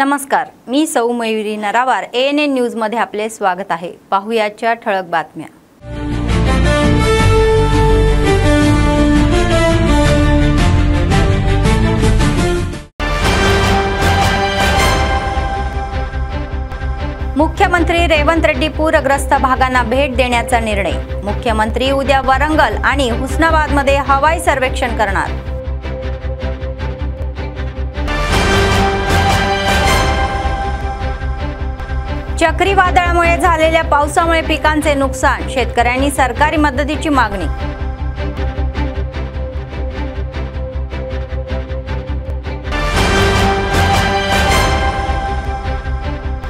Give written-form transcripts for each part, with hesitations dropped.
नमस्कार, मी सौ Mayuri नरावार ANN news मध्ये आपले स्वागत आहे। पाहुयाच्या ठळक बातम्या। मुख्यमंत्री रेवंत रेड्डी पूरग्रस्त भागांना भेट देण्याचा निर्णय। मुख्यमंत्री उद्या वरंगल आणि हुस्नाबाद मध्ये हवाई सर्वेक्षण करणार। चक्रीवादळामुळे झालेल्या पावसामुळे पिकांचे नुकसान, शेतकऱ्यांनी सरकारी मदतीची मागणी।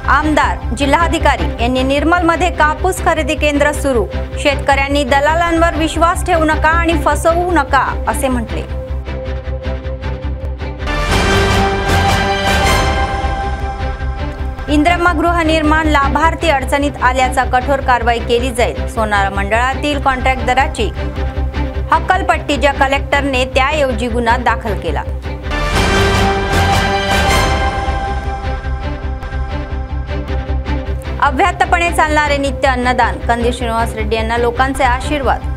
आमदार, जिल्हाधिकारी यांनी निर्मलमध्ये कापूस खरेदी केंद्र सुरू, शेतकऱ्यांनी दलालांवर विश्वास ठेवू नका आणि फसवू नका असे म्हटले। इंद्रम्मा गृहनिर्माण लाभार्थी अडचणीत आल्याचा कठोर कारवाई केली जाईल। सोनार मंडळातील कॉन्ट्रॅक्टदाराची हक्कलपट्टी, ज्या कलेक्टरने त्याऐवजी गुन्हा दाखल केला। अव्याहतपणे चालणारे नित्य अन्नदान, कंदी श्रीनिवास रेड्डी यांना लोकांचे आशीर्वाद।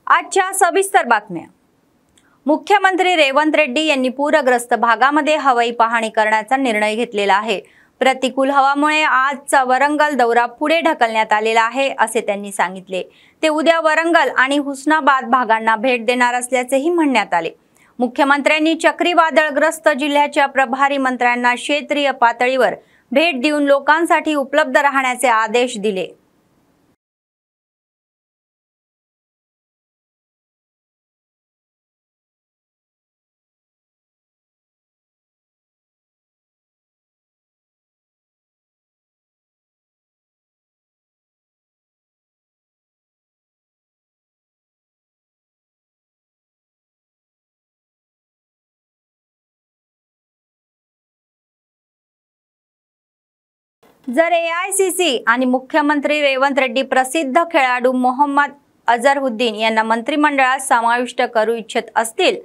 आजच्या सविस्तर बातम्या। मुख्यमंत्री रेवंत रेड्डी यांनी पूरग्रस्त भागामध्ये हवाई पाहणी करण्याचा निर्णय घेतलेला आहे। प्रतिकूल हवामुळे आजचा वरंगल दौरा पुढे ढकलण्यात आलेला आहे असे त्यांनी सांगितले। ते उद्या वरंगल आणि हुस्नाबाद भागांना भेट देणार असल्याचेही म्हणण्यात आले। मुख्यमंत्र्यांनी चक्रीवादळग्रस्त जिल्ह्याच्या प्रभारी मंत्र्यांना क्षेत्रीय पातळीवर भेट देऊन लोकांसाठी उपलब्ध राहण्याचे आदेश दिले। जर AICC आणि मुख्यमंत्री रेवंत रेड्डी प्रसिद्ध खेळाडू मोहम्मद अझरुद्दीन यांना मंत्रिमंडळात समाविष्ट करू इच्छित असतील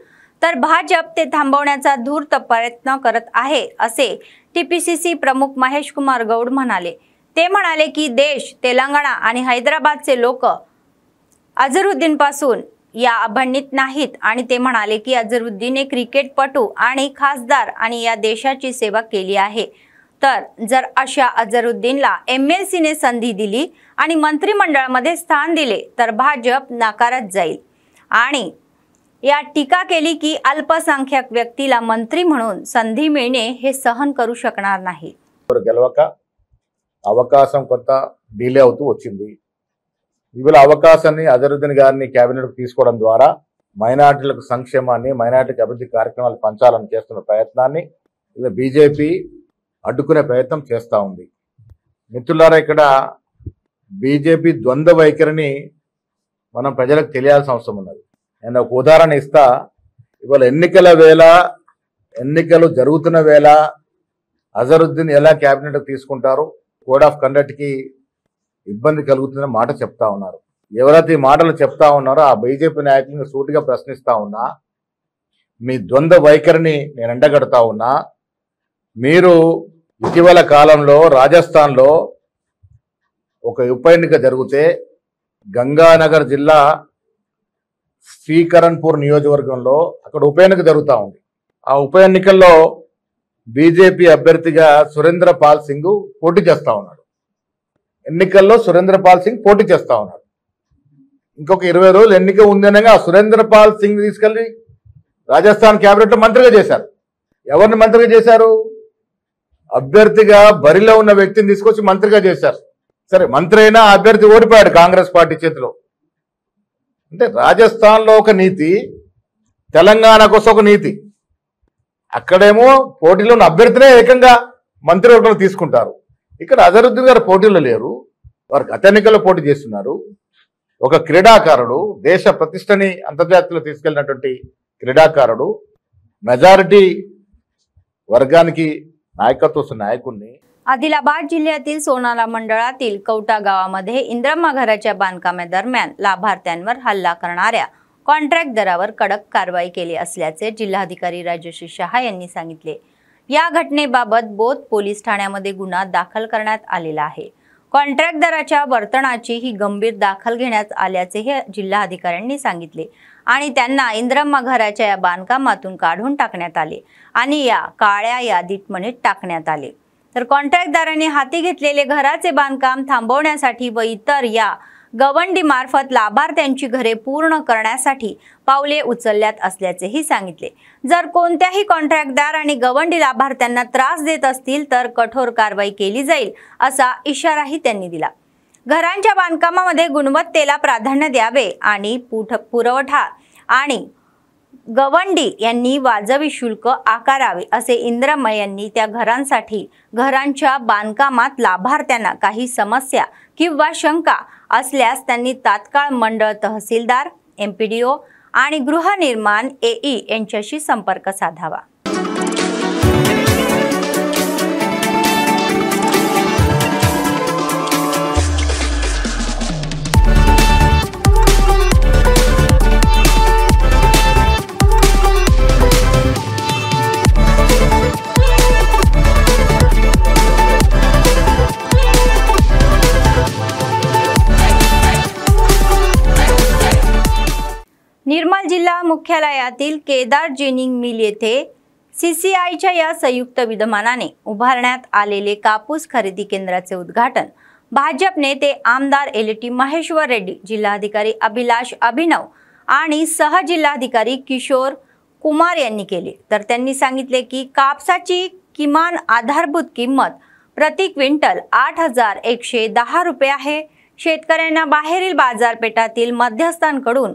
तर भाजप ते थांबवण्याचा धूर्त प्रयत्न करत आहे असे TPCC प्रमुख महेश कुमार गौड म्हणाले। ते म्हणाले की देश, तेलंगणा आणि हैदराबादचे लोक अझरुद्दीन पासून या अभंनित नाहीत आणि ते म्हणाले की अझरुद्दीनने क्रिकेटपटू आणि खासदार आणि या देशाची सेवा केली आहे। तर जर अशा अझरुद्दीनला MLC ने संधी दिली आणि मंत्रिमंडळामध्ये स्थान दिले तर भाजप नाकारत जाईल आणि या टीका केली की अल्पसंख्याक व्यक्तीला मंत्री म्हणून संधी मिळणे हे सहन करू शकणार नाही। అవకాశం కొంత డిలే అవుతూ వచ్చింది। ఇవాళ అవకాశాన్ని అజరుద్దీన్ గారిని కేబినెట్ తీసుకోవడం ద్వారా మైనారిటీలకు సంక్షేమాన్ని, మైనారిటీకి అభివృద్ధి కార్యక్రమాలు పంచాలని చేస్తున్న ప్రయత్నాన్ని ఇలా బీజేపీ అడ్డుకునే ప్రయత్నం చేస్తూ ఉంది। మిత్రులారా, ఇక్కడ బీజేపీ ద్వంద్వ వైఖరిని మనం ప్రజలకు తెలియాల్సిన అవసరం ఉన్నది। నేను ఒక ఉదాహరణ ఇస్తా। ఇవాళ ఎన్నికల వేళ, ఎన్నికలు జరుగుతున్న వేళ అజరుద్దీన్ ఎలా క్యాబినెట్ తీసుకుంటారు, కోడ్ ఆఫ్ కండక్ట్ కి ఇబ్బంది కలుగుతున్న మాట చెప్తా ఉన్నారు। ఎవరైతే ఈ మాటలు చెప్తా ఉన్నారో ఆ బీజేపీ నాయకులను సూటిగా ప్రశ్నిస్తా ఉన్నా, మీ ద్వంద్వ వైఖరిని నేను ఎండగడతా ఉన్నా। మీరు ఇటీవల కాలంలో రాజస్థాన్లో ఒక ఉప ఎన్నిక జరిగితే గంగానగర్ జిల్లా శ్రీకరణ్పూర్ నియోజకవర్గంలో అక్కడ ఉప ఎన్నిక జరుగుతూ ఉంది। ఆ ఉప ఎన్నికల్లో బీజేపీ అభ్యర్థిగా సురేంద్ర పాల్ సింగ్ పోటీ చేస్తా ఉన్నాడు। ఎన్నికల్లో సురేంద్ర పాల్ సింగ్ పోటీ చేస్తా ఉన్నాడు। ఇంకొక 20 రోజులు ఎన్నిక ఉందనగా సురేంద్ర పాల్ సింగ్ తీసుకెళ్లి రాజస్థాన్ కేబినెట్ మంత్రిగా చేశారు। ఎవరిని మంత్రిగా చేశారు? అభ్యర్థిగా బరిలో ఉన్న వ్యక్తిని తీసుకొచ్చి మంత్రిగా చేశారు। సరే, మంత్రి అయినా అభ్యర్థి ఓడిపోయాడు కాంగ్రెస్ పార్టీ చేతిలో। అంటే రాజస్థాన్లో ఒక నీతి, తెలంగాణ కోసం ఒక నీతి। అక్కడేమో పోటీలో ఉన్న అభ్యర్థినే ఏకంగా మంత్రివర్గంలో తీసుకుంటారు। ఇక్కడ అజరుద్దీన్ గారు పోటీలో లేరు, వారు గత ఎన్నికల్లో పోటీ చేస్తున్నారు। ఒక క్రీడాకారుడు, దేశ ప్రతిష్టని అంతర్జాతీయంలో తీసుకెళ్లినటువంటి క్రీడాకారుడు, మెజారిటీ వర్గానికి నాయకత్వ నాయకుడిని आदिलाबाद जिल्ह्यातील सोनाला मंडळातील कवटा गावामध्ये इंद्रम्मा घराच्या बांधकामादरम्यान लाभार्थ्यांवर हल्ला करणाऱ्या कॉन्ट्रॅक्टदारावर कडक कारवाई केली असल्याचे जिल्हाधिकारी राजश्री शहा यांनी सांगितले। या घटनेबाबत बोथ पोलीस ठाण्यामध्ये गुन्हा दाखल करण्यात आलेला आहे। कॉन्ट्रॅक्टदाराच्या वर्तनाची ही गंभीर दखल घेण्यात आल्याचे जिल्हाधिकाऱ्यांनी सांगितले आणि त्यांना इंद्रम्मा घराच्या या बांधकामातून काढून टाकण्यात आले आणि या काळ्या यादीत मनीत टाकण्यात आले। तर कॉन्ट्रॅक्टदाराने हाती घेतलेले घराचे बांधकाम थांबवण्यासाठी व इतर या गवंडी मार्फत लाभार्थ्यांची घरे पूर्ण करण्यासाठी पावले उचलल्यात असल्याचेही सांगितले। जर कोणत्याही कॉन्ट्रॅक्टदार आणि गवंडी लाभार्थ्यांना त्रास देत असतील तर कठोर कारवाई केली जाईल असा इशाराही त्यांनी दिला। घरांच्या बांधकामामध्ये गुणवत्तेला प्राधान्य द्यावे आणि पुरवठा आणि गवंडी यांनी वाजवी शुल्क आकारावे असे इंद्रम्मा यांनी त्या घरांसाठी घरांच्या बांधकामात लाभार्थ्यांना काही समस्या किंवा शंका असल्यास त्यांनी तात्काळ मंडळ तहसीलदार, एमपीडीओ आणि गृहनिर्माण एई यांच्याशी संपर्क साधावा। निर्मल जिल्हा मुख्यालयातील केदार जिनिंग मिल येथे सीसीआयच्या या संयुक्त विद्यमानाने उभारण्यात आलेले कापूस खरेदी केंद्राचे उद्घाटन भाजप नेते आमदार एलटी महेश्वर रेड्डी, जिल्हाधिकारी अभिलाष अभिनव आणि सहजिल्हाधिकारी किशोर कुमार यांनी केले। तर त्यांनी सांगितले की कापसाची किमान आधारभूत किंमत प्रति क्विंटल 8,110 रुपये आहे। शेतकऱ्यांना बाहेरील बाजारपेठातील मध्यस्थांकडून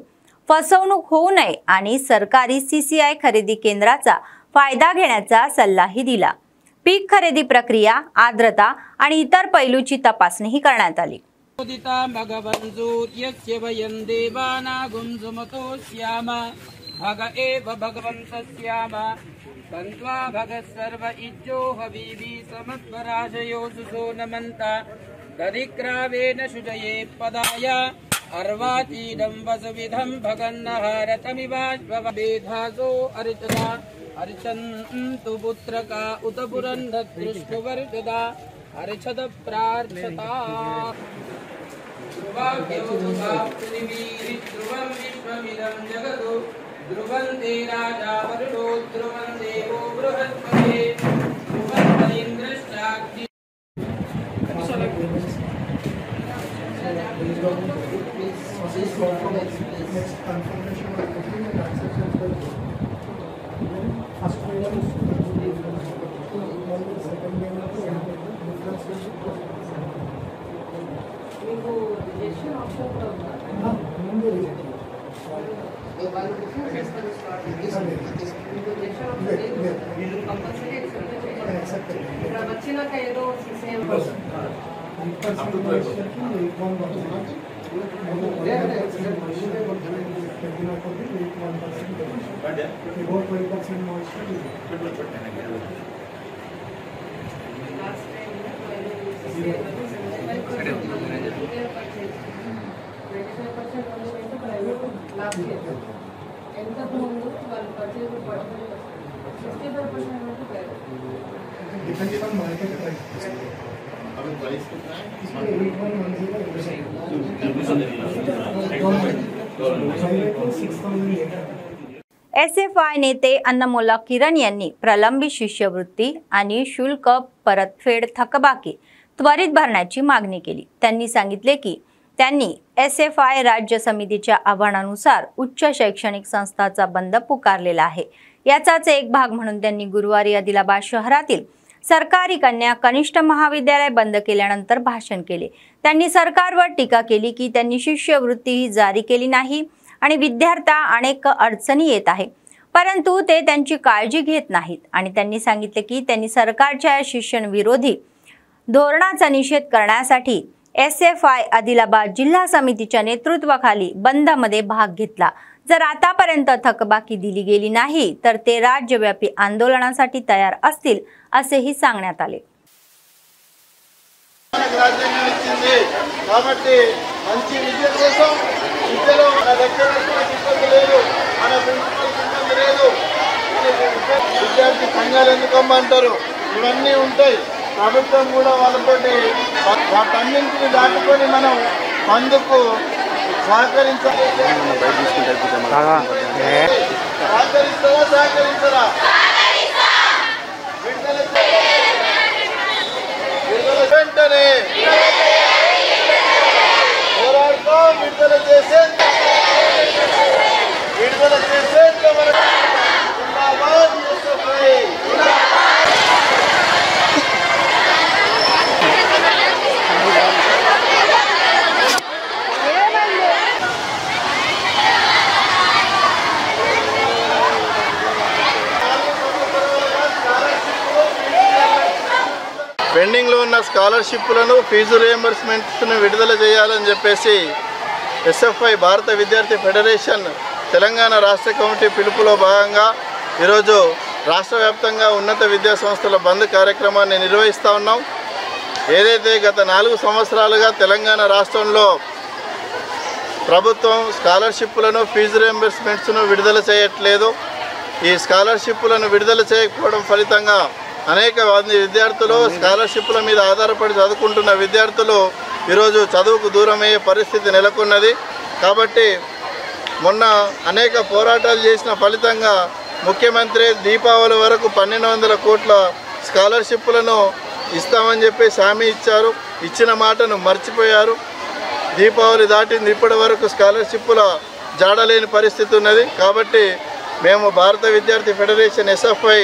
फसवणूक होऊ नये आणि सरकारी सीसीआय खरेदी केंद्राचा फायदा घेण्याचा सल्लाही दिला। पीक खरेदी प्रक्रिया, आर्द्रता आणि इतर पैलूची तपासणीही करण्यात आली। अर्वाचीदं वसुविधं भगन्नहारतमिवाश्ववेधासो अर्चना अर्चन्तु पुत्रका उत पुरन्दृष्टवर्गदा अर्चद प्रार्थता ध्रुवं विश्वमिदं जगतो ध्रुवं ते राजा वरुणो ध्रुवं देवो बृहस्पतिः ध्रुवं इन्द्रश्चाग्नि Depends on market price. SFI नेते अन्नमोला किरण यांनी प्रलंबित शिष्यवृत्ती आणि शुल्क परतफेड थकबाकी त्वरित भरण्याची मागणी केली। त्यांनी सांगितले की त्यांनी SFI राज्य समितीच्या आव्हानानुसार उच्च शैक्षणिक संस्थांचा बंद पुकारलेला आहे। याचाच एक भाग म्हणून त्यांनी गुरुवारी आदिलाबाद शहरातील सरकारी कन्या कनिष्ठ महाविद्यालय बंद केल्यानंतर भाषण केले। त्यांनी सरकारवर टीका केली की त्यांनी शिष्यवृत्ती जारी केली नाही आणि विद्यार्थ्यांना अनेक अडचणी येत आहे, परंतु ते त्यांची काळजी घेत नाहीत आणि त्यांनी सांगितले की त्यांनी सरकारच्या शिक्षण विरोधी धोरणाचा निषेध करण्यासाठी SFI आदिलाबाद जिल्हा समितीच्या नेतृत्वाखाली बंदमध्ये भाग घेतला। जर आतापर्यंत थकबाकी दिली गेली नाही तर ते राज्यव्यापी आंदोलनासाठी तयार असतील असेही सांगण्यात आले। మనకు రాజ్యాంగం ఇచ్చింది కాబట్టి మంచి విద్య కోసం విద్యలో మన లెక్చరర్స్ ఇబ్బంది లేదు, మన ప్రిన్సిపల్స్ ఇబ్బంది లేదు, విద్యార్థి సంఘాలు ఎందుకు అంటారు, ఇవన్నీ ఉంటాయి. ప్రభుత్వం కూడా వాళ్ళతోటి వాటన్నింటిని దాటుకొని మనం అందుకు సహకరించాలి. సహకరిస్తారా సహకరించరా? విడుదల వెంటనే పోరాడతాం, విడుదల చేసేంత మనకు జిందాబాద్ ఎస్ఎఫ్ఐ. పెండింగ్లో ఉన్న స్కాలర్షిప్లను ఫీజు రియంబర్స్మెంట్ను విడుదల చేయాలని చెప్పేసి ఎస్ఎఫ్ఐ భారత విద్యార్థి ఫెడరేషన్ తెలంగాణ రాష్ట్ర కమిటీ పిలుపులో భాగంగా ఈరోజు రాష్ట్ర వ్యాప్తంగా ఉన్నత విద్యా సంస్థల బంద్ కార్యక్రమాన్ని నిర్వహిస్తూ ఉన్నాం. ఏదైతే గత 4 సంవత్సరాలుగా తెలంగాణ రాష్ట్రంలో ప్రభుత్వం స్కాలర్షిప్లను ఫీజు రియంబర్స్మెంట్స్ను విడుదల చేయట్లేదు, ఈ స్కాలర్షిప్లను విడుదల చేయకపోవడం ఫలితంగా అనేక మంది విద్యార్థులు స్కాలర్షిప్ల మీద ఆధారపడి చదువుకుంటున్న విద్యార్థులు ఈరోజు చదువుకు దూరమయ్యే పరిస్థితి నెలకొన్నది. కాబట్టి మొన్న అనేక పోరాటాలు చేసిన ఫలితంగా ముఖ్యమంత్రి దీపావళి వరకు 1200 కోట్ల స్కాలర్షిప్లను ఇస్తామని చెప్పేసి హామీ ఇచ్చారు. ఇచ్చిన మాటను మర్చిపోయారు. దీపావళి దాటింది, ఇప్పటి వరకు స్కాలర్షిప్ల జాడలేని పరిస్థితి ఉన్నది. కాబట్టి మేము భారత విద్యార్థి ఫెడరేషన్ ఎస్ఎఫ్ఐ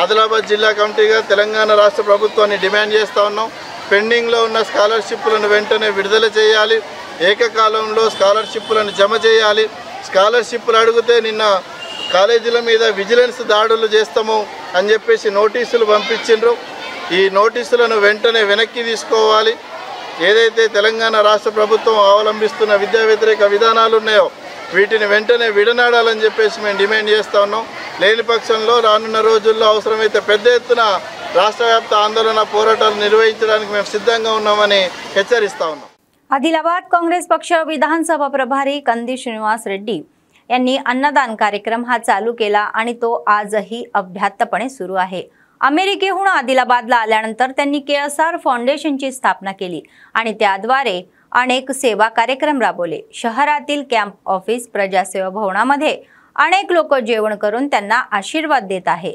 ఆదిలాబాద్ జిల్లా కమిటీగా తెలంగాణ రాష్ట్ర ప్రభుత్వాన్ని డిమాండ్ చేస్తూ ఉన్నాం. పెండింగ్లో ఉన్న స్కాలర్షిప్లను వెంటనే విడుదల చేయాలి, ఏకకాలంలో స్కాలర్షిప్లను జమ చేయాలి. స్కాలర్షిప్లు అడిగితే నిన్న కాలేజీల మీద విజిలెన్స్ దాడులు చేస్తాము అని చెప్పేసి నోటీసులు పంపించిండ్రు. ఈ నోటీసులను వెంటనే వెనక్కి తీసుకోవాలి. ఏదైతే తెలంగాణ రాష్ట్ర ప్రభుత్వం అవలంబిస్తున్న విద్యా వ్యతిరేక విధానాలు ఉన్నాయో వీటిని వెంటనే విడనాడాలని చెప్పేసి మేము డిమాండ్ చేస్తూ ఉన్నాం. లేని పక్షంలో రానున్న రోజుల్లో అవసరమైతే పెద్ద ఎత్తున రాష్ట్ర వ్యాప్త ఆందోళన పోరాటాలు निर्वहिंचడానికి మేము సిద్ధంగా ఉన్నామని హెచ్చరిస్తా ఉన్నాం. आदिलाबाद काँग्रेस पक्ष विधानसभा प्रभारी कंदी श्रीनिवास रेड्डी यांनी अन्नदान कार्यक्रम हा चालू केला आणि तो आजही अभ्यासपणे सुरू आहे. अमेरिकेहून आदिलाबादला आल्यानंतर त्यांनी केएसआर फाउंडेशनची स्थापना केली आणि त्याद्वारे अनेक सेवा कार्यक्रम राबवले. शहरातील कॅम्प ऑफिस प्रजासेवा भवनामध्ये अनेक लोक जेवण करून त्यांना आशीर्वाद देत आहे.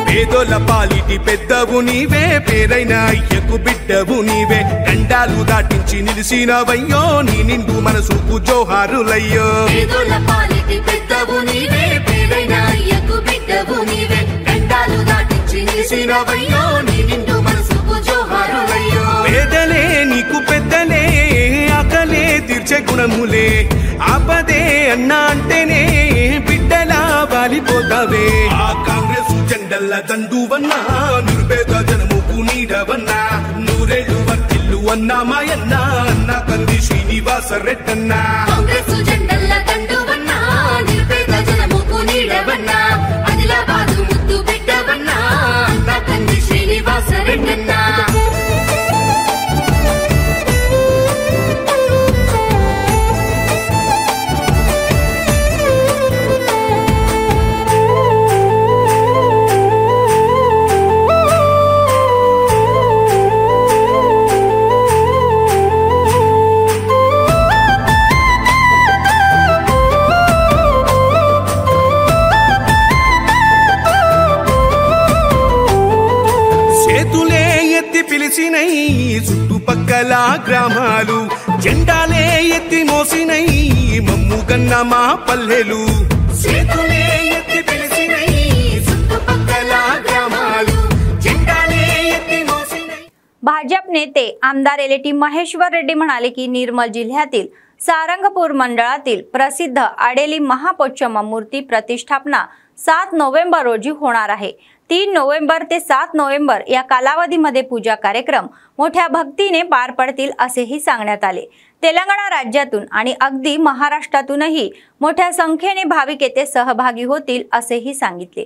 పేదోల పాలిటి పెద్దవు నీవే, పేరైన అయ్యకు బిడ్డవు నీవే, గండాలు దాటించి నిలిసినవయ్యో, నీ నిండు మనసుకు జోహారులయ్యో. పేదోల పాలిటి పెద్దవు నీవే, పేరైన అయ్యకు బిడ్డవు నీవే, గండాలు దాటించి నిలిసినవయ్యో, నీ నిండు మనసుకు జోహారులయ్యో. పేదలే నీకు పెద్దలే, ఆకలే తీర్చే గుణములే, ఆపదే అన్నా అంటేనే బిడ్డలా వాలిపోతావే. ఆ కాంగ్రెస్ జెండల్ల దండువన్నా, నిరుపేద జనముకు నీడవన్నా, నూరేళ్లు వర్తిల్లు అన్నా మాయన్నా, అన్న కంది శ్రీనివాస రెడ్డన్నా. కాంగ్రెస్ జెండల్ల దండువన్నా, నిరుపేద జనముకు నీడవన్నా, ఆదిలాబాదు ముద్దు బిడ్డవన్నా, అన్న కంది శ్రీనివాస రెడ్డన్నా. పిలిచినై చుట్టుపక్కల గ్రామాలు, జెండాలే ఎత్తి మోసినై మమ్ముగన్న మా పల్లెలు. చేతులే ఎత్తి పిలిచినై చుట్టుపక్కల గ్రామాలు, జెండాలే ఎత్తి మోసినై. भाजप नेते आमदार एलटी महेश्वर रेड्डी म्हणाले की निर्मल जिल्ह्यातील सारंगपूर मंडळातील प्रसिद्ध आडेली महापोचम्मा मूर्ती प्रतिष्ठापना 7 नोव्हेंबर रोजी होणार आहे. 3 नोव्हेंबर ते 7 नोव्हेंबर या कालावधीमध्ये पूजा कार्यक्रम मोठ्या भक्तीने पार पडतील असेही सांगण्यात आले। तेलंगणा राज्यातून आणि अगदी महाराष्ट्रातूनही मोठ्या संख्येने भाविक येथे सहभागी होतील असेही सांगितले।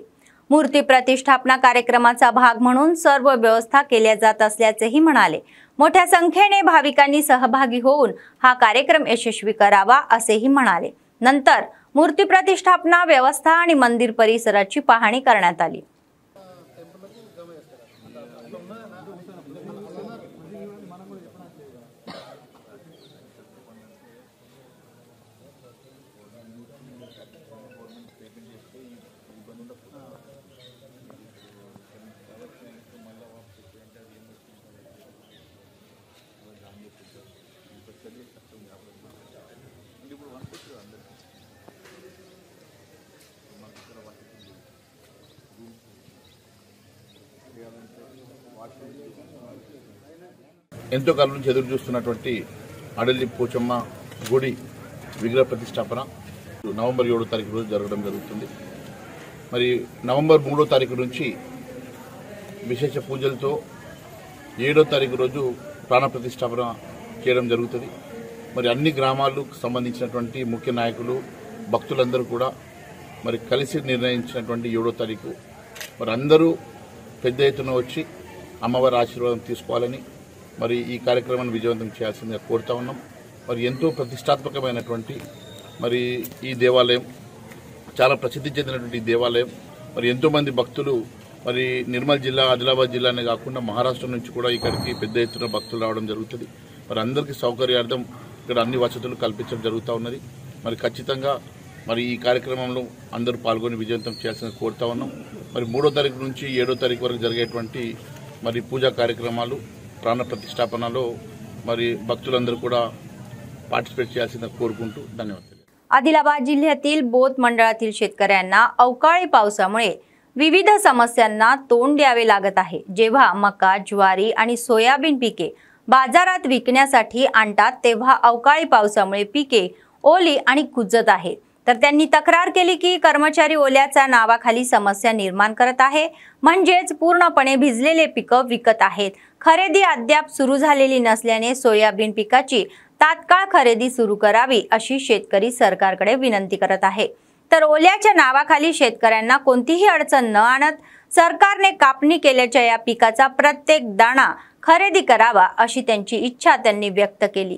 मूर्ती प्रतिष्ठापना कार्यक्रमाचा भाग म्हणून सर्व व्यवस्था केल्या जात असल्याचेही म्हणाले। मोठ्या संख्येने भाविकांनी सहभागी होऊन हा कार्यक्रम यशस्वी करावा असेही म्हणाले। नंतर मूर्ती प्रतिष्ठापना व्यवस्था आणि मंदिर परिसराची पाहणी करण्यात आली। ఎంతో కాలం నుంచి ఎదురు చూస్తున్నటువంటి అడలి పోచమ్మ గుడి విగ్రహ ప్రతిష్టాపన నవంబర్ 7వ తారీఖు రోజు జరగడం జరుగుతుంది। మరి నవంబర్ 3వ తారీఖు నుంచి విశేష పూజలతో 7వ తారీఖు రోజు ప్రాణ ప్రతిష్టాపన చేయడం జరుగుతుంది। మరి అన్ని గ్రామాలకు సంబంధించినటువంటి ముఖ్య నాయకులు భక్తులందరూ కూడా మరి కలిసి నిర్ణయించినటువంటి 7వ తారీఖు మరి అందరూ పెద్ద ఎత్తున వచ్చి అమ్మవారి ఆశీర్వాదం తీసుకోవాలని మరి ఈ కార్యక్రమాన్ని విజయవంతం చేయాల్సిందిగా కోరుతా ఉన్నాం। మరి ఎంతో ప్రతిష్టాత్మకమైనటువంటి మరి ఈ దేవాలయం చాలా ప్రసిద్ధి చెందినటువంటి దేవాలయం మరి ఎంతో మంది భక్తులు మరి నిర్మల్ జిల్లా ఆదిలాబాద్ జిల్లానే కాకుండా మహారాష్ట్ర నుంచి కూడా ఇక్కడికి పెద్ద ఎత్తున భక్తులు రావడం జరుగుతుంది। మరి అందరికీ సౌకర్యార్థం ఇక్కడ అన్ని వసతులు కల్పించడం జరుగుతూ ఉన్నది। మరి ఖచ్చితంగా మరి ఈ కార్యక్రమంలో అందరూ పాల్గొని విజయవంతం చేయాల్సిందిగా కోరుతా ఉన్నాం। మరి 3వ తారీఖు నుంచి 7వ తారీఖు వరకు జరిగేటువంటి మరి పూజా కార్యక్రమాలు प्राण प्रतिष्ठापनालो మరి భక్తులందరూ కూడా पार्टिसिपेट చేయాల్సిందిగా కోరుకుంటూ ధన్యవాదాలు। आदिलाबाद जिल्ह्यातील बोथ मंडळातील शेतकऱ्यांना अवकाळी पावसामुळे विविध समस्यांना तोंड द्यावे लागत आहे। जेव्हा मका, ज्वारी आणि सोयाबीन पिके बाजारात विकण्यासाठी आणतात तेव्हा अवकाळी पावसामुळे पिके ओली आणि कुजत आहेत। तर त्यांनी तक्रार केली की कर्मचारी ओल्याच्या नावाखाली समस्या निर्माण करत आहे, म्हणजेच पूर्णपणे भिजलेले पिके विकत आहेत। खरेदी अद्याप सुरू झालेली नसल्याने सोयाबीन पिकाची तात्काळ खरेदी सुरू करावी अशी शेतकरी सरकारकडे विनंती करत आहे। तर ओल्याच्या नावाखाली शेतकऱ्यांना कोणतीही अडचण न आणत सरकारने कापणी केल्याच्या या पिकाचा प्रत्येक दाणा खरेदी करावा अशी त्यांची इच्छा त्यांनी व्यक्त केली।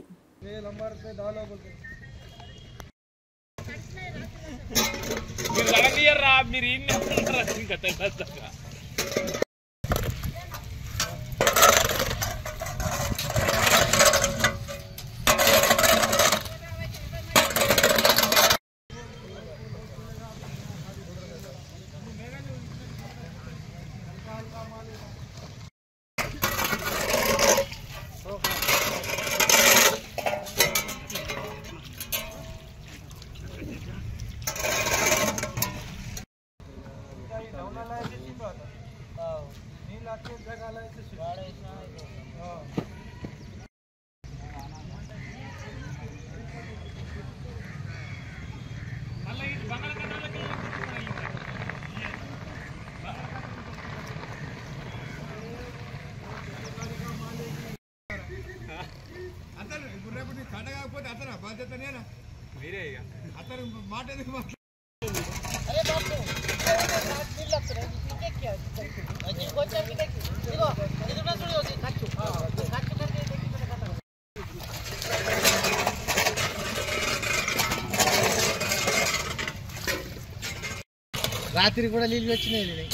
రాత్రి కూడా నీళ్ళు వచ్చినాయి।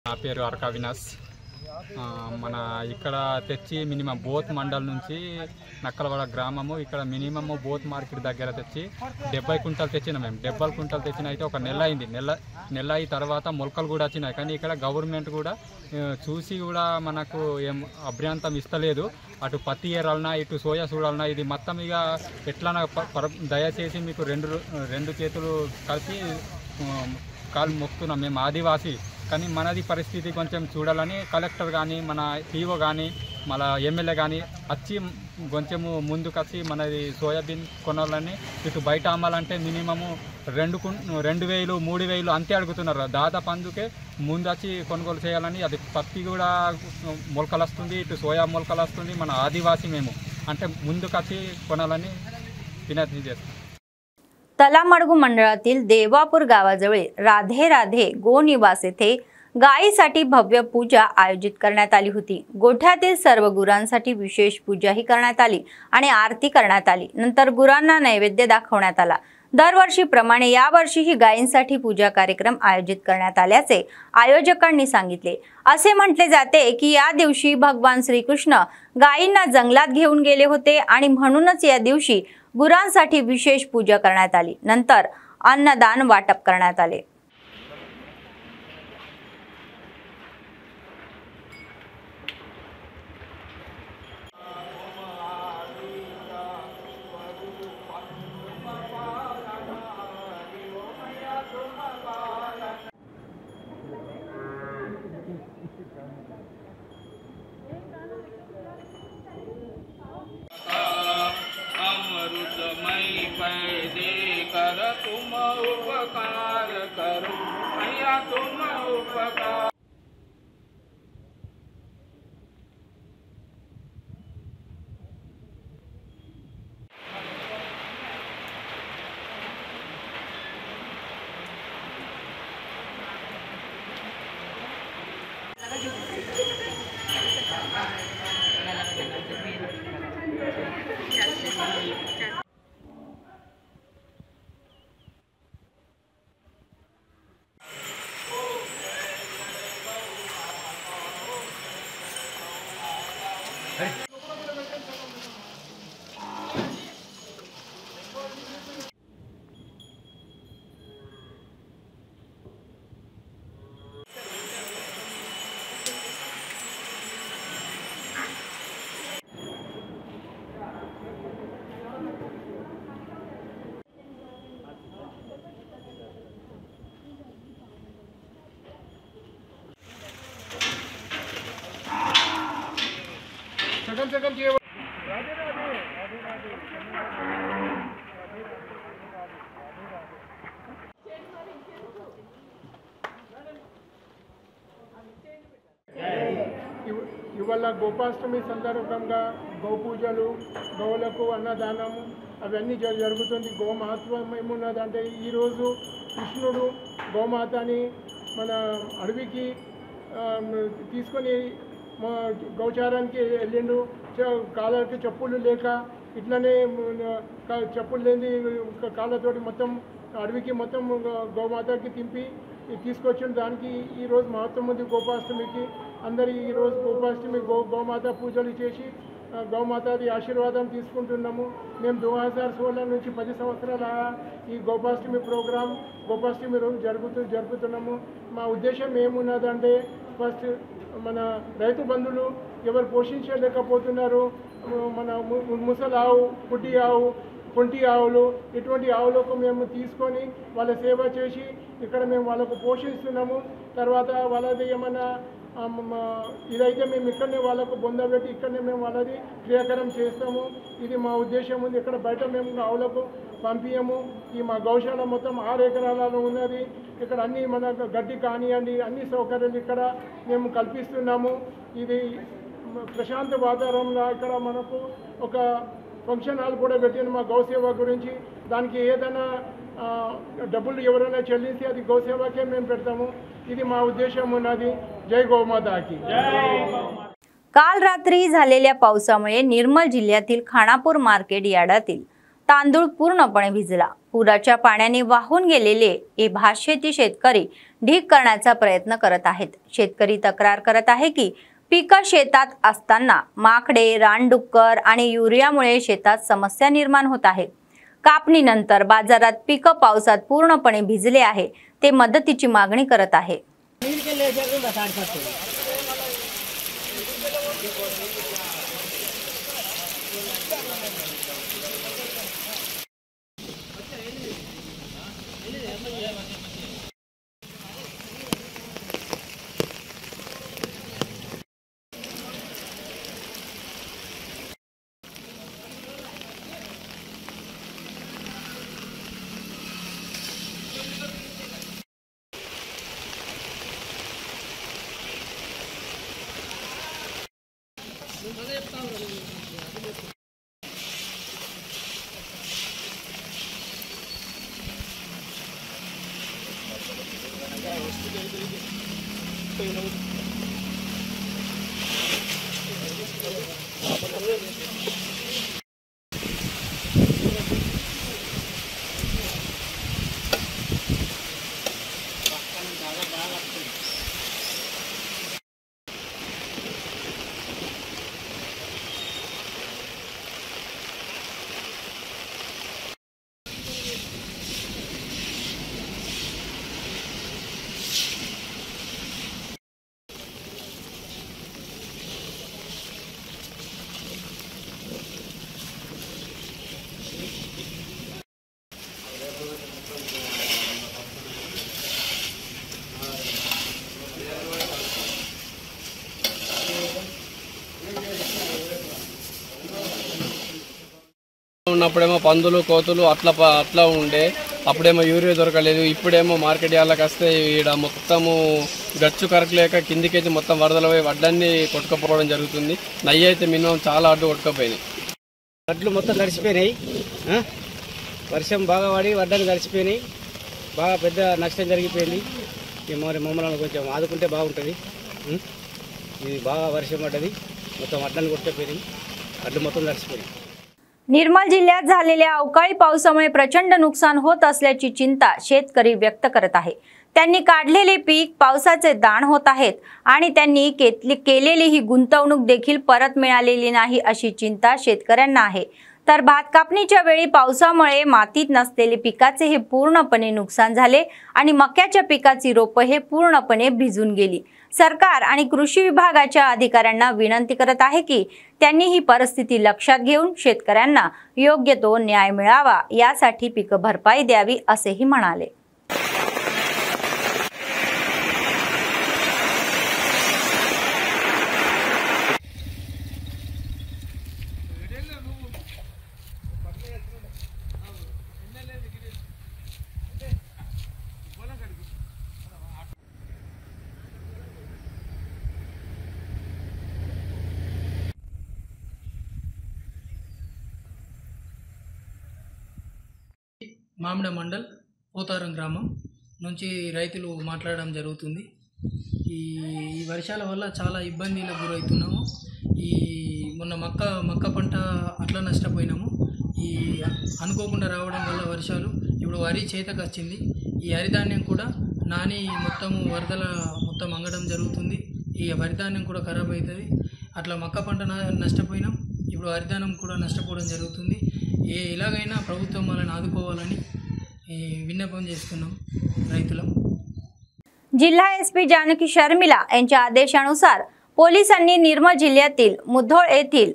నా పేరు అరకా వినాస్। మన ఇక్కడ తెచ్చి మినిమం బోత్ మండల్ నుంచి నక్కలవాడ గ్రామము ఇక్కడ మినిమమ్ బోత్ మార్కెట్ దగ్గర తెచ్చి 70 క్వింటాలు తెచ్చినా మేము। 70 క్వింటాలు తెచ్చిన అయితే ఒక నెల అయింది। నెల అయిన తర్వాత మొలకలు కూడా వచ్చినాయి, కానీ ఇక్కడ గవర్నమెంట్ కూడా చూసి కూడా మనకు ఏం అభ్యంతరం ఇస్తలేదు। అటు పత్తి ఏరాలన్నా ఇటు సోయా చూడాలన్నా ఇది మొత్తం ఇక ఎట్లా దయచేసి మీకు రెండు చేతులు కలిపి కాలు మొక్కుతున్నాం మేము ఆదివాసి, కానీ మనది పరిస్థితి కొంచెం చూడాలని కలెక్టర్ కానీ మన పీఓ కానీ మళ్ళీ ఎమ్మెల్యే కానీ వచ్చి కొంచెము ముందుకు వచ్చి మనది సోయాబీన్ కొనాలని ఇటు బయట అమ్మాలంటే మినిమము 2,000 3,000 అంతే అడుగుతున్నారు. దాదాపు అందుకే ముందు వచ్చి కొనుగోలు చేయాలని. అది పత్తి కూడా మొలకలు వస్తుంది, ఇటు సోయా మొలకలు वस्तुंदी मन आदिवासी मेमू अंटे मुंदुकची कोणालानी विनंती చేస్తాం. तलामडगू मंडळातील देवापूर गावाजवळील राधे राधे गोनिवास येथे गायीसाठी भव्य पूजा आयोजित करण्यात आली होती. गोठ्यातील सर्व गुरांसाठी विशेष पूजा ही करण्यात आली आणि आरती करण्यात आली. नंतर गुरांना नैवेद्य दाखवण्यात आला. दरवर्षीप्रमाणे यावर्षीही गायींसाठी पूजा कार्यक्रम आयोजित करण्यात आल्याचे आयोजकांनी सांगितले. असे म्हटले जाते की या दिवशी भगवान श्रीकृष्ण गायींना जंगलात घेऊन गेले होते आणि म्हणूनच या दिवशी गुरांसाठी विशेष पूजा करण्यात आली. नंतर अन्नदान वाटप करण्यात आले. तुम उपकार करो मैया तुम उपकार ఇవాళ గోపాష్టమి సందర్భంగా గోపూజలు గోవులకు అన్నదానం అవన్నీ జరుగుతుంది. గో మహత్వం ఏమున్నదంటే ఈరోజు కృష్ణుడు గోమాతని మన అడవికి తీసుకొని గోచారానికి వెళ్ళిండు. కాళ్ళకి చెప్పులు లేక ఇట్లనే చెప్పులు లేని కాళ్ళతోటి మొత్తం అడవికి మొత్తం గోమాతకి తింపి తీసుకొచ్చిండు. దానికి ఈరోజు మహత్వం ఉంది గోపాష్టమికి. అందరి ఈరోజు గోపాష్టమి గోమాత పూజలు చేసి గోమాతది ఆశీర్వాదం తీసుకుంటున్నాము. మేము 2016 నుంచి 10 సంవత్సరాల ఈ గోపాష్టమి ప్రోగ్రాం గోపాష్టమి రోజు జరుపుతున్నాము. మా ఉద్దేశం ఏమున్నదంటే ఫస్ట్ మన రైతు బంధువులు ఎవరు పోషించలేకపోతున్నారు, మన ముసలి ఆవు, పుట్టి ఆవు, కొంటి ఆవులు, ఇటువంటి ఆవులకు మేము తీసుకొని వాళ్ళ సేవ చేసి ఇక్కడ మేము వాళ్ళకు పోషిస్తున్నాము. తర్వాత వాళ్ళది ఏమన్నా ఇదైతే మేము ఇక్కడనే వాళ్ళకు బొందబెట్టి ఇక్కడనే మేము వాళ్ళది క్రియాకరం చేస్తాము. ఇది మా ఉద్దేశం ఉంది. ఇక్కడ బయట మేము ఆవులకు పంపించము. ఈ మా గౌశాల మొత్తం 6 ఎకరాలలో ఉన్నది. ఇక్కడ అన్ని మన గడ్డి కానివ్వండి అన్ని సౌకర్యాలు ఇక్కడ మేము కల్పిస్తున్నాము. ఇది ప్రశాంత వాతావరణంలో ఇక్కడ మనకు ఒక ఫంక్షన్ హాల్ కూడా పెట్టిన మా గౌసేవ గురించి. దానికి ఏదైనా డబ్బులు ఎవరైనా చెల్లిస్తే అది గౌసేవకే మేము పెడతాము. ఇది మా उद्देश ఉన్నది. जय गौमाता की. काल रात्री झालेल्या पावसामुळे निर्मल जिल्ह्यातील खानापूर मार्केट यार्डातील तांदूळ पूर्णपणे भिजला. पुराच्या पाण्याने वाहून गेलेले हे भातशेती शेतकरी ढीग करण्याचा प्रयत्न करत आहेत. शेतकरी तक्रार करत आहे की पिकं शेतात असताना माकडे, रानडुक्कर आणि युरियामुळे शेतात समस्या निर्माण होत आहे. कापणीनंतर बाजारात पिकं पावसात पूर्णपणे भिजले आहे. ते मदतीची मागणी करत आहे. ఉన్నప్పుడేమో పందులు కోతులు అట్లా ఉండే, అప్పుడేమో యూరియా దొరకలేదు. ఇప్పుడేమో మార్కెట్ యార్డ్లకు వస్తే ఈడ మొత్తము గచ్చు కరకలేక కిందికైతే మొత్తం వరదలు పోయి వడ్లన్నీ కొట్టుకపోవడం జరుగుతుంది. నయ్యి అయితే మినిమం చాలా అడ్డు కొట్టుకపోయినాయి. వడ్లు మొత్తం తడిసిపోయినాయి. వర్షం బాగా పడి వడ్డలు తడిసిపోయినాయి. బాగా పెద్ద నష్టం జరిగిపోయింది. మరి మమ్మల్ని కొంచెం ఆదుకుంటే బాగుంటుంది. ఇది బాగా వర్షం पडली, మొత్తం వడ్లను కొట్టుకుపోయినాయి. వడ్లు మొత్తం తడిసిపోయినాయి. निर्मल जिल्ह्यात झालेल्या अवकाळी पावसामुळे प्रचंड नुकसान होत असल्याची चिंता शेतकरी व्यक्त करत आहे. त्यांनी काढलेले पीक पावसाचे दाण होत आहेत आणि त्यांनी केलेली ही गुंतवणूक देखील परत मिळालेली नाही अशी चिंता शेतकऱ्यांना आहे. तर भात कापणीच्या वेळी पावसामुळे मातीत नसलेले पिकाचे हे पूर्णपणे नुकसान झाले आणि मक्याच्या पिकाची रोपं हे पूर्णपणे भिजून गेली. सरकार आणि कृषी विभागाच्या अधिकाऱ्यांना विनंती करत आहे की त्यांनी ही परिस्थिती लक्षात घेऊन शेतकऱ्यांना योग्य तो न्याय मिळावा यासाठी पीक भरपाई द्यावी असेही म्हणाले. మామిడ మండల్ పోతారం గ్రామం నుంచి రైతులు మాట్లాడడం జరుగుతుంది. ఈ వర్షాల వల్ల చాలా ఇబ్బందులకు గురవుతున్నాము. మొన్న మక్క పంట అట్లా నష్టపోయినాము. అనుకోకుండా రావడం వల్ల వర్షాలు ఇప్పుడు వరి చేతకు వచ్చింది. ఈ వరిధాన్యం కూడా నాని మొత్తము వరదల మొత్తం అంగడం జరుగుతుంది. ఈ వరిధాన్యం కూడా ఖరాబ్ అవుతుంది. అట్లా మక్క పంట నష్టపోయినాం. ఇప్పుడు వరిధాన్యం కూడా नष्टపోవడం జరుగుతుంది. ఎలాగైనా ప్రభుత్వం మనల్ని ఆదుకోవాలని विज्ञापन చేస్తున్నాం రైతులం. जिल्हा एसपी जानकी शर्मिला यांच्या आदेशानुसार पोलिसांनी निर्मल जिल्ह्यातील मुधोळ येथील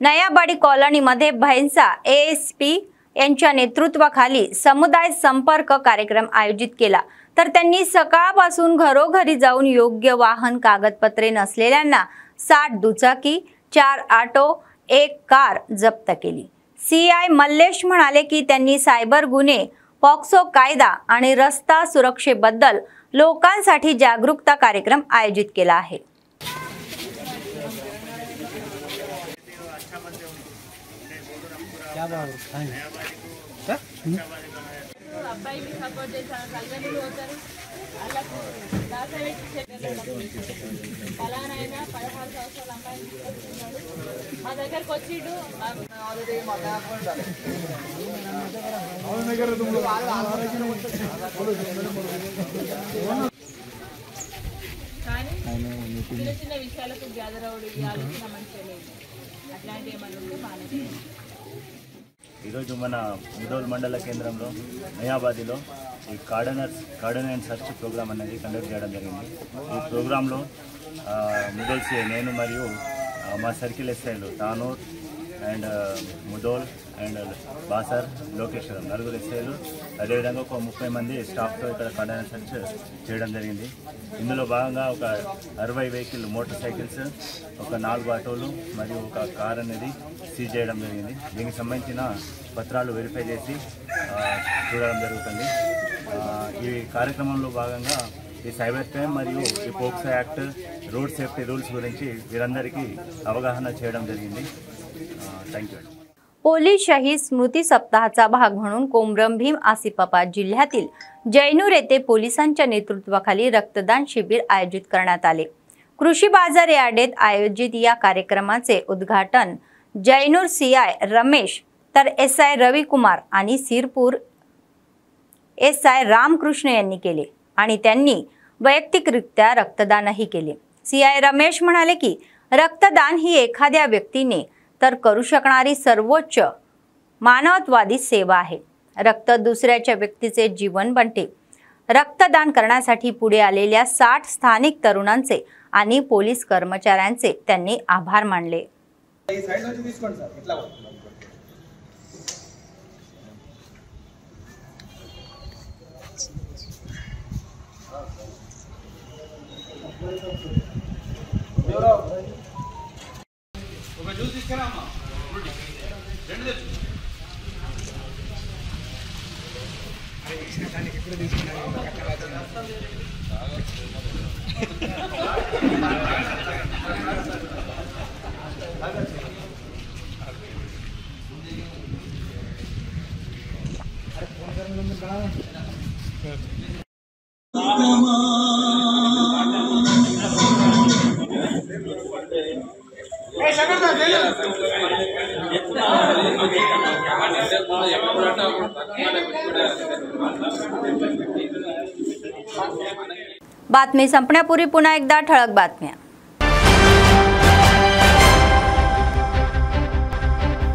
नयाबाडी कॉलनीमध्ये भैंसा एएसपी यांच्या नेतृत्वाखाली समुदाय संपर्क कार्यक्रम आयोजित केला. तर त्यांनी सकाळपासून घरोघरी जाऊन योग्य वाहन कागदपत्रे नसलेल्यांना 60 दुचाकी, 4 ऑटो, 1 कार जप्त केली. सीआय मल्लेश म्हणाले की त्यांनी सायबर गुन्हे, पॉक्सो कायदा आणि रस्ता सुरक्षेबद्दल लोकांसाठी जागरूकता कार्यक्रम आयोजित केला आहे. చిన్న విషయాలకు గ్యాదర్ అవడం ఆలోచన మంచిగా లేదు. అట్లాంటి ఏమన్నా ఉంటే బాగానే. ఈరోజు మన ముదోల్ మండల కేంద్రంలో నయాబాదీలో ఈ కార్డన్ అండ్ సర్చ్ ప్రోగ్రామ్ అనేది కండక్ట్ చేయడం జరిగింది. ఈ ప్రోగ్రాంలో ముదోల్ సిఐ నేను మరియు మా సర్కిల్ ఎస్ఐలు తానూర్ అండ్ ముదోల్ అండ్ బాసర్, లోకేశ్వరం నలుగురు ఎస్ఐలు, అదేవిధంగా ఒక 30 మంది స్టాఫ్తో ఇక్కడ కార్డన్ అండ్ సర్చ్ చేయడం జరిగింది. ఇందులో భాగంగా ఒక 60 వెహికల్ మోటార్ సైకిల్స్, ఒక 4 ఆటోలు మరియు ఒక కార్ అనేది సీజ్ చేయడం జరిగింది. దీనికి సంబంధించిన పత్రాలు వెరిఫై చేసి చూడడం జరుగుతుంది. ఈ కార్యక్రమంలో భాగంగా ఈ సైబర్ క్రైమ్ మరియు ఈ POCSO act, road safety rules గురించి వీరందరికీ అవగాహన చేయడం జరిగింది. Thank you. पोलीस शहीद स्मृती सप्ताहाचा भाग म्हणून कोमरम भीम आसिफाबाद जिल्ह्यातील जैनूर येथे पोलिसांच्या नेतृत्वाखाली रक्तदान शिबिर आयोजित करण्यात आले. कृषी बाजार यार्डेत आयोजित या कार्यक्रमाचे उद्घाटन जैनूर सीआय रमेश तर एसआय रविकुमार आणि सिरपूर एसआय रामकृष्ण यांनी केले आणि त्यांनी वैयक्तिकरित्या रक्तदानही केले. सीआय रमेश म्हणाले की रक्तदान ही एखाद्या व्यक्तीने तर करू शकणारी सर्वोच्च मानवतावादी सेवा आहे. रक्त दुसऱ्याच्या व्यक्तीचे जीवन बनते. रक्तदान करण्यासाठी पुढे आलेल्या 60 स्थानिक तरुणांचे आणि पोलीस कर्मचाऱ्यांचे त्यांनी आभार मानले. बातमी संपण्यापूर्वी पुन्हा एकदा ठळक बातम्या.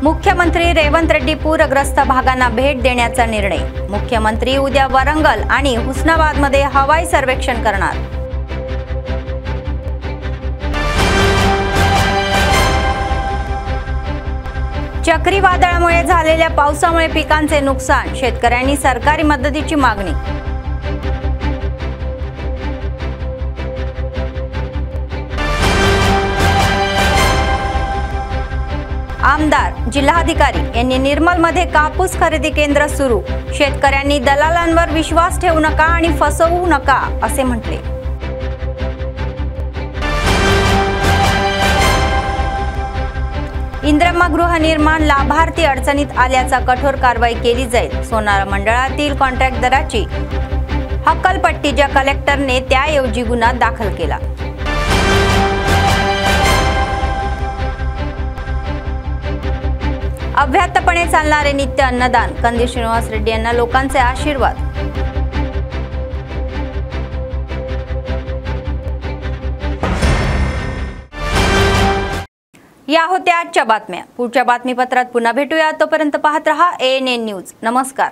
मुख्यमंत्री रेवंत रेड्डी पूरग्रस्त भागांना भेट देण्याचा निर्णय. मुख्यमंत्री उद्या वरंगल आणि हुस्नाबादमध्ये हवाई सर्वेक्षण करणार. चक्रीवादळामुळे झालेल्या पावसामुळे पिकांचे नुकसान. शेतकऱ्यांनी सरकारी मदतीची मागणी. आमदार जिल्हाधिकारी यांनी निर्मलमध्ये कापूस खरेदी केंद्र सुरू. शेतकऱ्यांनी दलालांवर विश्वास ठेवू नका आणि फसवू नका असे म्हटले. इंद्रम्मा गृहनिर्माण लाभार्थी अडचणीत आल्याचा कठोर कारवाई केली जाईल. सोनार मंडळातील कॉन्ट्रॅक्टदाराची हक्कलपट्टीच्या कलेक्टरने त्याऐवजी गुन्हा दाखल केला. अव्याहतपणे चालणारे नित्य अन्नदान. कंदी श्रीनिवास रेड्डी यांना लोकांचे आशीर्वाद. या होत्या आजच्या बातम्या. पुढच्या बातमीपत्रात पुन्हा भेटूया. तोपर्यंत पाहत रहा ANN न्यूज. नमस्कार.